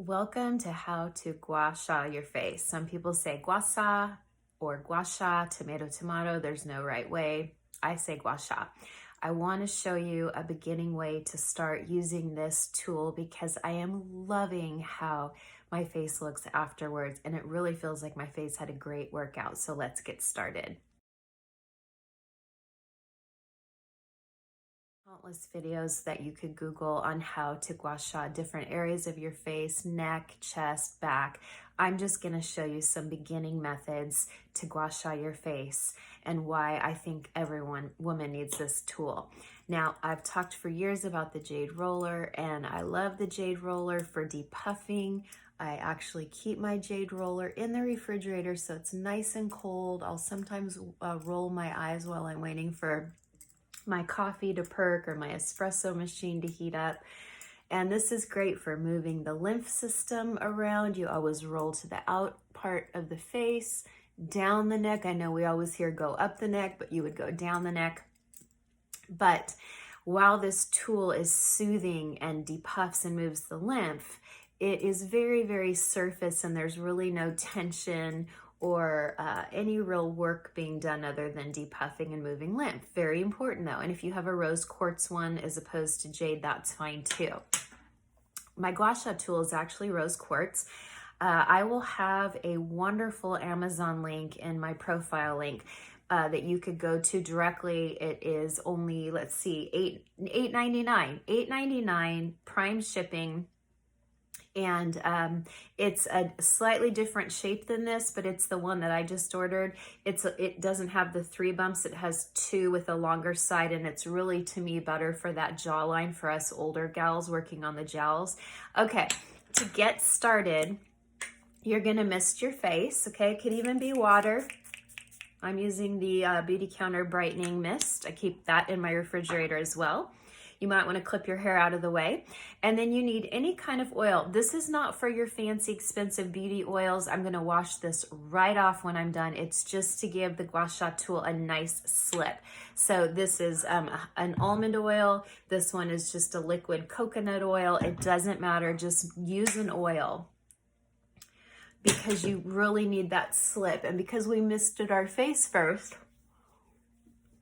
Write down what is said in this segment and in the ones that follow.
Welcome to how to gua sha your face. Some people say gua sha or gua sha, tomato. There's no right way. I say gua sha. I want to show you a beginning way to start using this tool because I am loving how my face looks afterwards, and it really feels like my face had a great workout. So let's get started. Countless videos that you could Google on how to gua sha different areas of your face, neck, chest, back. I'm just going to show you some beginning methods to gua sha your face and why I think woman needs this tool. Now, I've talked for years about the Jade Roller, and I love the Jade Roller for depuffing. I actually keep my Jade Roller in the refrigerator so it's nice and cold. I'll sometimes roll my eyes while I'm waiting for my coffee to perk or my espresso machine to heat up. And this is great for moving the lymph system around. You always roll to the out part of the face, down the neck. I know we always hear go up the neck, but you would go down the neck. But while this tool is soothing and depuffs and moves the lymph, it is very, very surface, and there's really no tension or any real work being done other than depuffing and moving lymph. Very important though. And if you have a rose quartz one as opposed to jade, that's fine too. My gua sha tool is actually rose quartz. I will have a wonderful Amazon link in my profile link that you could go to directly. It is only, let's see, $8.99 prime shipping. And it's a slightly different shape than this, but it's the one that I just ordered. It doesn't have the 3 bumps. It has 2 with a longer side, and it's really, to me, better for that jawline for us older gals working on the jowls. Okay, to get started, you're gonna mist your face, okay? It could even be water. I'm using the Beauty Counter Brightening Mist. I keep that in my refrigerator as well. You might want to clip your hair out of the way. And then you need any kind of oil. This is not for your fancy, expensive beauty oils. I'm going to wash this right off when I'm done. It's just to give the gua sha tool a nice slip. So this is an almond oil. This one is just a liquid coconut oil. It doesn't matter. Just use an oil because you really need that slip. And because we misted our face first,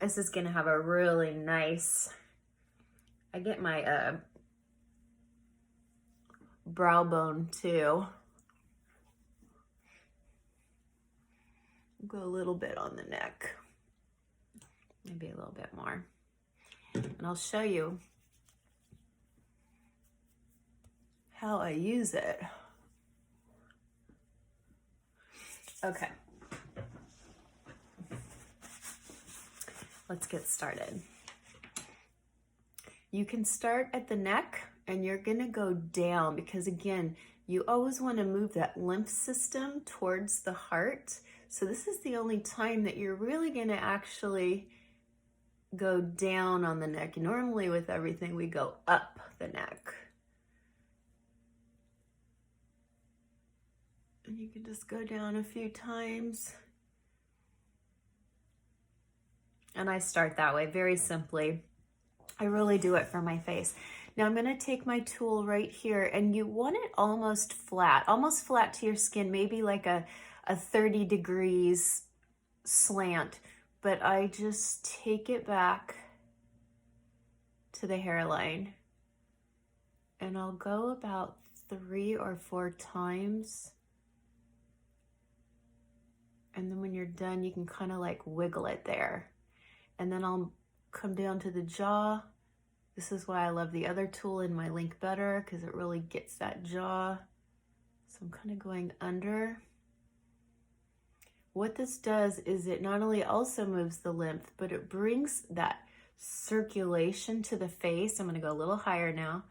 this is going to have a really nice... I get my brow bone too. Go a little bit on the neck, maybe a little bit more. And I'll show you how I use it. Okay. Let's get started. You can start at the neck and you're gonna go down because, again, you always wanna move that lymph system towards the heart. So this is the only time that you're really gonna actually go down on the neck. Normally with everything, we go up the neck. And you can just go down a few times. And I start that way, very simply. I really do it for my face. Now I'm gonna take my tool right here, and you want it almost flat to your skin, maybe like a 30 degrees slant, but I just take it back to the hairline, and I'll go about 3 or 4 times. And then when you're done, you can kind of like wiggle it there. And then I'll come down to the jaw. This is why I love the other tool in my link better, because it really gets that jaw. So I'm kind of going under. What this does is it not only also moves the lymph, but it brings that circulation to the face. I'm going to go a little higher now.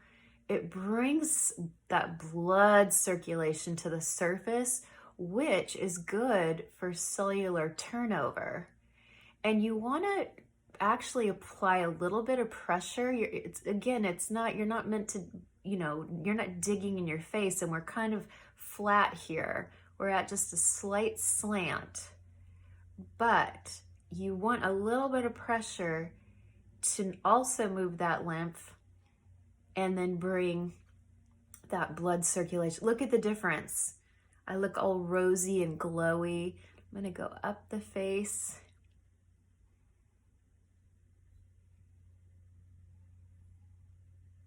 It brings that blood circulation to the surface, which is good for cellular turnover. And you want to actually apply a little bit of pressure. You're not meant to, you're not digging in your face, and we're kind of flat here. We're at just a slight slant, but you want a little bit of pressure to also move that lymph and then bring that blood circulation. Look at the difference. I look all rosy and glowy. I'm gonna go up the face.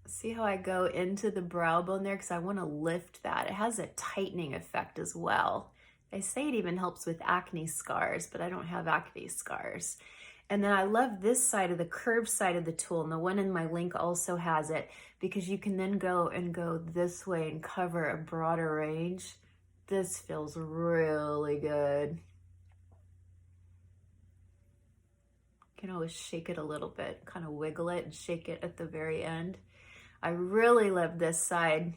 See how I go into the brow bone there? Because I want to lift that. It has a tightening effect as well. They say it even helps with acne scars, but I don't have acne scars. And then I love this side of the curved side of the tool, and the one in my link also has it, because you can then go this way and cover a broader range. This feels really good. You can always shake it a little bit, kind of wiggle it and shake it at the very end. I really love this side.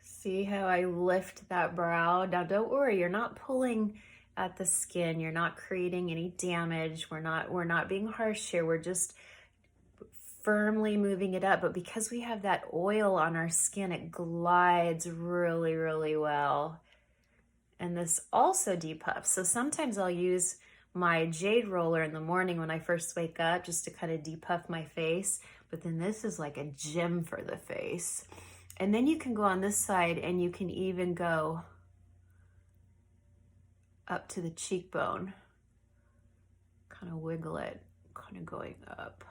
See how I lift that brow? Now don't worry, you're not pulling at the skin. You're not creating any damage. We're not being harsh here. We're just firmly moving it up. But because we have that oil on our skin, it glides really, really well. And this also depuffs. So sometimes I'll use my Jade Roller in the morning when I first wake up just to kind of depuff my face. But then this is like a gym for the face. And then you can go on this side and you can even go up to the cheekbone. Kind of wiggle it, kind of going up.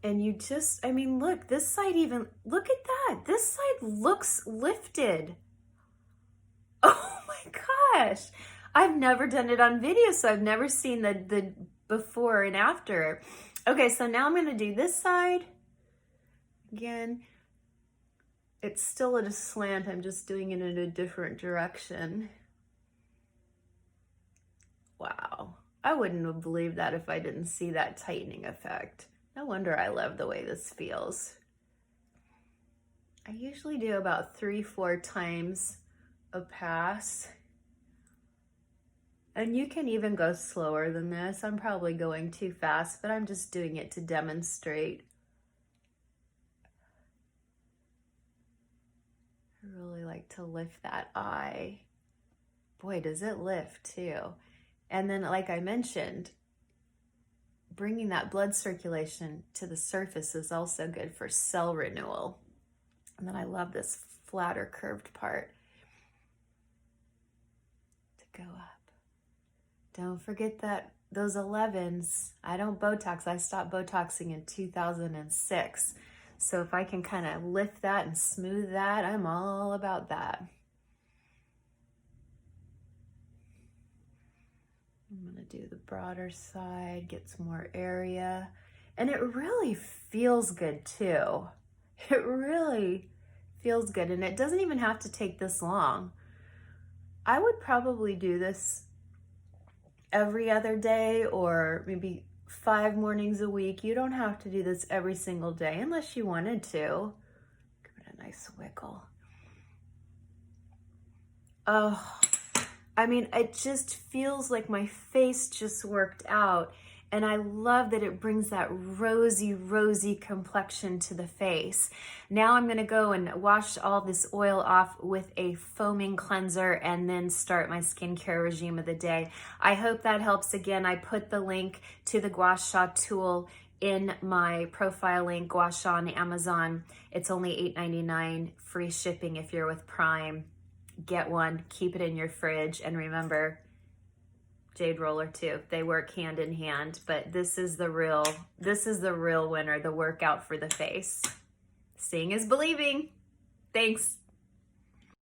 And you just, I mean, look, this side even, look at that. This side looks lifted. Oh my gosh. I've never done it on video, so I've never seen the before and after. Okay, so now I'm going to do this side. Again, it's still at a slant. I'm just doing it in a different direction. Wow. I wouldn't have believed that if I didn't see that tightening effect. No wonder I love the way this feels. I usually do about 3-4 times a pass. And you can even go slower than this. I'm probably going too fast, but I'm just doing it to demonstrate. I really like to lift that eye. Boy, does it lift too. And then, like I mentioned, bringing that blood circulation to the surface is also good for cell renewal. And then I love this flatter curved part to go up. Don't forget that those 11s, I don't Botox. I stopped Botoxing in 2006. So if I can kind of lift that and smooth that, I'm all about that. I'm going to do the broader side, get some more area. And it really feels good too. It really feels good. And it doesn't even have to take this long. I would probably do this every other day or maybe 5 mornings a week. You don't have to do this every single day unless you wanted to. Give it a nice wiggle. Oh, I mean, it just feels like my face just worked out. And I love that it brings that rosy, rosy complexion to the face. Now I'm gonna go and wash all this oil off with a foaming cleanser and then start my skincare regime of the day. I hope that helps. Again, I put the link to the Gua Sha tool in my profile link, Gua Sha on Amazon. It's only $8.99, free shipping if you're with Prime. Get one, keep it in your fridge, and remember, Jade Roller too. They work hand in hand, but this is the real winner, the workout for the face. Seeing is believing. Thanks.